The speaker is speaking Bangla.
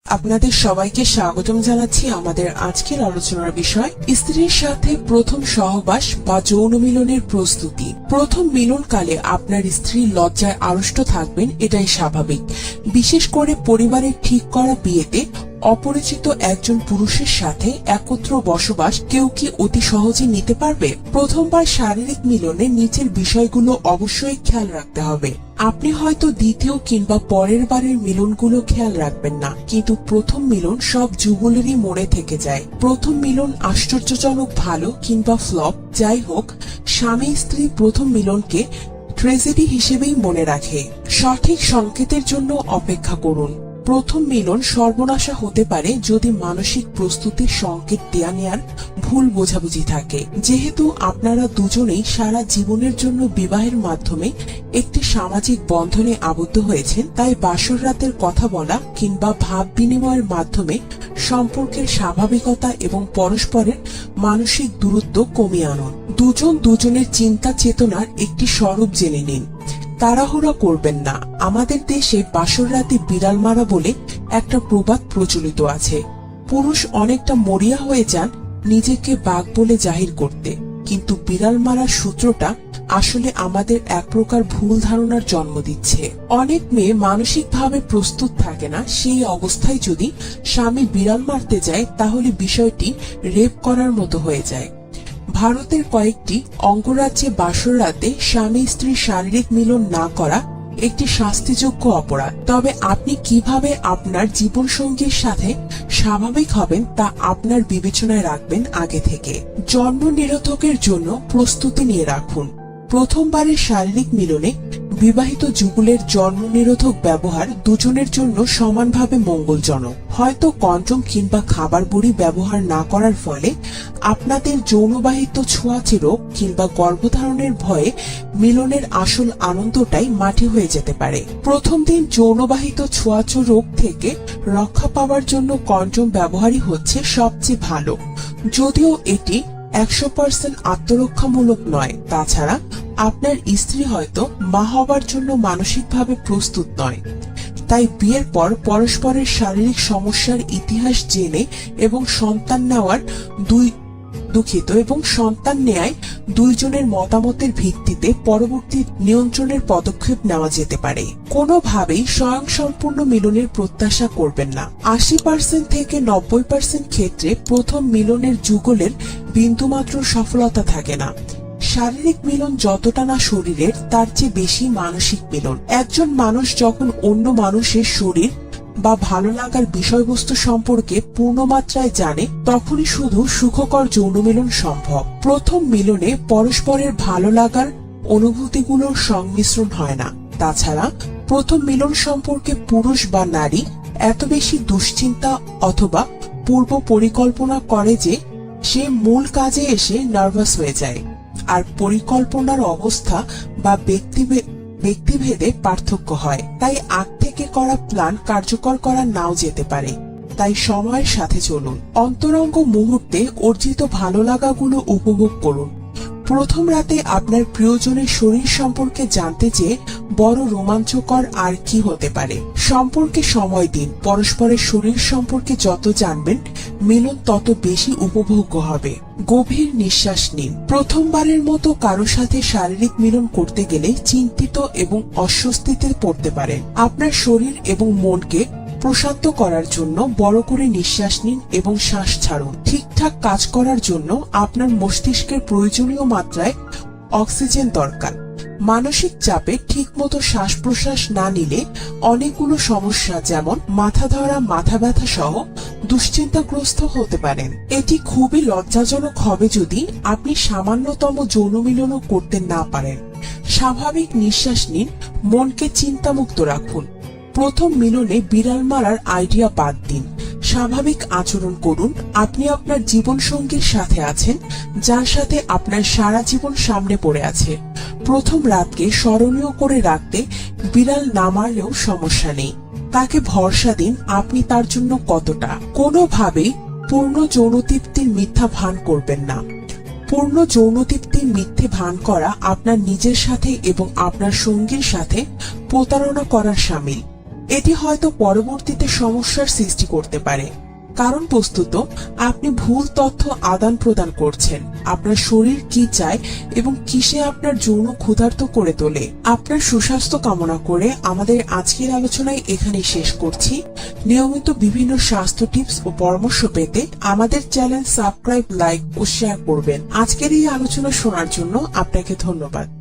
আপনাদের সবাইকে স্বাগতম জানাচ্ছি আমাদের আজকের আলোচনার বিষয় স্ত্রীর সাথে প্রথম সহবাস বা যৌন মিলনের প্রস্তুতি। প্রথম মিলনকালে আপনার স্ত্রী লজ্জায় আড়ষ্ট থাকবেন, এটাই স্বাভাবিক। বিশেষ করে পরিবারের ঠিক করা বিয়েতে অপরিচিত একজন পুরুষের সাথে একত্র বসবাস কেউ কি অতি সহজে নিতে পারবে? প্রথমবার শারীরিক মিলনে নিচের বিষয়গুলো অবশ্যই খেয়াল রাখতে হবে। আপনি হয়তো দ্বিতীয় কিংবা পরের বারের মিলনগুলো খেয়াল রাখবেন না, কিন্তু প্রথম মিলন সব যুগলেরই মনে থেকে যায়। প্রথম মিলন আশ্চর্যজনক ভালো কিংবা ফ্লপ যাই হোক, স্বামী স্ত্রী প্রথম মিলনকে ট্র্যাজেডি হিসেবেই মনে রাখে। সঠিক সংকেতের জন্য অপেক্ষা করুন। প্রথম মিলন সর্বনাশা হতে পারে যদি মানসিক প্রস্তুতির সংকেত দেয়া নেয়ার ভুল বোঝাবুঝি থাকে। যেহেতু আপনারা দুজনেই সারা জীবনের জন্য বিবাহের মাধ্যমে একটি সামাজিক বন্ধনে আবদ্ধ হয়েছেন, তাই বাসর রাতের কথা বলা কিংবা ভাব বিনিময়ের মাধ্যমে সম্পর্কের স্বাভাবিকতা এবং পরস্পরের মানসিক দূরত্ব কমিয়ে আনুন। দুজন দুজনের চিন্তা চেতনার একটি স্বরূপ জেনে নিন। তাড়াহুড়া করবেন না। আমাদের দেশে বাসর রাতে বিড়াল মারা বলে একটা প্রবাদ প্রচলিত আছে। পুরুষ অনেকটা মরিয়া হয়ে যান নিজেকে বাঘ বলে জাহির করতে, কিন্তু বিড়াল মারার সূত্রটা আসলে আমাদের এক প্রকার ভুল ধারণার জন্ম দিচ্ছে। অনেক মেয়ে মানসিকভাবে প্রস্তুত থাকে না, সেই অবস্থায় যদি স্বামী বিড়াল মারতে যায় তাহলে বিষয়টি রেপ করার মতো হয়ে যায়। ভারতের কয়েকটি অঙ্গরাজ্যে বাসর রাতে স্বামী স্ত্রীর শারীরিক মিলন না করা একটি শাস্তিযোগ্য অপরাধ। তবে আপনি কিভাবে আপনার জীবনসঙ্গীর সাথে স্বাভাবিক হবেন তা আপনার বিবেচনায় রাখবেন আগে থেকে। জন্ম নিরোধকের জন্য প্রস্তুতি নিয়ে রাখুন। প্রথমবারের শারীরিক মিলনে বিবাহিত যুগলের জন্ম নিরোধক ব্যবহার দুজনের জন্য সমানভাবে মঙ্গলজনক। হয়তো কন্ডম কিংবা খাবার বড়ি ব্যবহার না করার ফলে আপনাদের যৌনবাহিত ছোঁয়াচে রোগ কিংবা গর্ভধারণের ভয়ে মিলনের আসল আনন্দটাই মাটি হয়ে যেতে পারে। প্রথম দিন যৌনবাহিত ছোঁয়াচে রোগ থেকে রক্ষা পাওয়ার জন্য কন্ডম ব্যবহারই হচ্ছে সবচেয়ে ভালো, যদিও এটি 100% আত্মরক্ষামূলক নয়। তাছাড়া আপনার স্ত্রী হয়তো মা হবার জন্য মানসিকভাবে প্রস্তুত নয়, তাই বিয়ের পর পরস্পরের শারীরিক সমস্যার ইতিহাস জেনে এবং সন্তান নেয় দুইজনের মতামতের ভিত্তিতে পরবর্তী নিয়ন্ত্রণের পদক্ষেপ নেওয়া যেতে পারে। কোনোভাবেই স্বয়ংসম্পূর্ণ মিলনের প্রত্যাশা করবেন না। 80% থেকে 90% ক্ষেত্রে প্রথম মিলনের যুগলের বিন্দুমাত্র সফলতা থাকে না। শারীরিক মিলন যতটা না শরীরের, তার চেয়ে বেশি মানসিক মিলন। একজন মানুষ যখন অন্য মানুষের শরীর বা ভালো লাগার বিষয়বস্তু সম্পর্কে পূর্ণমাত্রায় জানে, তখনই শুধু সুখকর যৌন মিলন সম্ভব। প্রথম মিলনে পরস্পরের ভালো লাগার অনুভূতিগুলোর সংমিশ্রণ হয় না। তাছাড়া প্রথম মিলন সম্পর্কে পুরুষ বা নারী এত বেশি দুশ্চিন্তা অথবা পূর্ব পরিকল্পনা করে যে সে মূল কাজে এসে নার্ভাস হয়ে যায়। আর পরিকল্পনার অবস্থা বা ব্যক্তিভেদে পার্থক্য হয়, তাই আগ থেকে করা প্ল্যান কার্যকর করা নাও যেতে পারে। তাই সময়ের সাথে চলুন। অন্তরঙ্গ মুহূর্তে অর্জিত ভালো লাগাগুলো উপভোগ করুন। প্রথম রাতে আপনার প্রিয়জনের শরীর সম্পর্কে জানতে চেয়ে বড় রোমাঞ্চকর আর কি হতে পারে। সম্পর্কে সময় দিন। পরস্পরের শরীর সম্পর্কে যত জানবেন মিলন তত বেশি উপভোগ্য হবে। গভীর নিঃশ্বাস নিন। প্রথমবারের মতো কারো সাথে শারীরিক মিলন করতে গেলে চিন্তিত এবং অস্বস্তিতে পড়তে পারেন। আপনার শরীর এবং মনকে প্রশান্ত করার জন্য বড় করে নিঃশ্বাস নিন এবং শ্বাস ছাড়ুন। ঠিকঠাক কাজ করার জন্য আপনার মস্তিষ্কের প্রয়োজনীয় মাত্রায় অক্সিজেন দরকার। মানসিক চাপে ঠিকমতো শ্বাস প্রশ্বাস না নিলে অনেকগুলো সমস্যা যেমন মাথা ধরা, মাথা ব্যথা সহ দুশ্চিন্তাগ্রস্ত হতে পারেন। এটি খুবই লজ্জাজনক হবে যদি আপনি সামান্যতম যৌন মিলনও করতে না পারেন। স্বাভাবিক নিঃশ্বাস নিন, মনকে চিন্তামুক্ত রাখুন। প্রথম মিলনে বিড়াল মারার আইডিয়া বাদ দিন। স্বাভাবিক আচরণ করুন। আপনি আপনার জীবনসঙ্গীর সাথে আছেন, যার সাথে আপনার সারা জীবন সামনে পড়ে আছে। প্রথম রাতকে স্মরণীয় করে রাখতে বিড়াল না মারলেও সমস্যা নেই। তাকে ভরসা দিন আপনি তার জন্য কতটা। কোনোভাবেই পূর্ণ যৌনতৃপ্তির মিথ্যা ভান করবেন না। পূর্ণ যৌনতৃপ্তির মিথ্যে ভান করা আপনার নিজের সাথে এবং আপনার সঙ্গীর সাথে প্রতারণা করার শামিল। এটি হয়তো পরবর্তীতে সমস্যার সৃষ্টি করতে পারে। কারণ বস্তুত আপনি ভুল তথ্য আদান প্রদান করছেন। আপনার শরীর কি চায় এবং কিসে আপনার যৌন ক্ষুধার্ত করে তোলে। আপনার সুস্বাস্থ্য কামনা করে আমাদের আজকের আলোচনায় এখানেই শেষ করছি। নিয়মিত বিভিন্ন স্বাস্থ্য টিপস ও পরামর্শ পেতে আমাদের চ্যানেল সাবস্ক্রাইব, লাইক ও শেয়ার করবেন। আজকের এই আলোচনা শোনার জন্য আপনাকে ধন্যবাদ।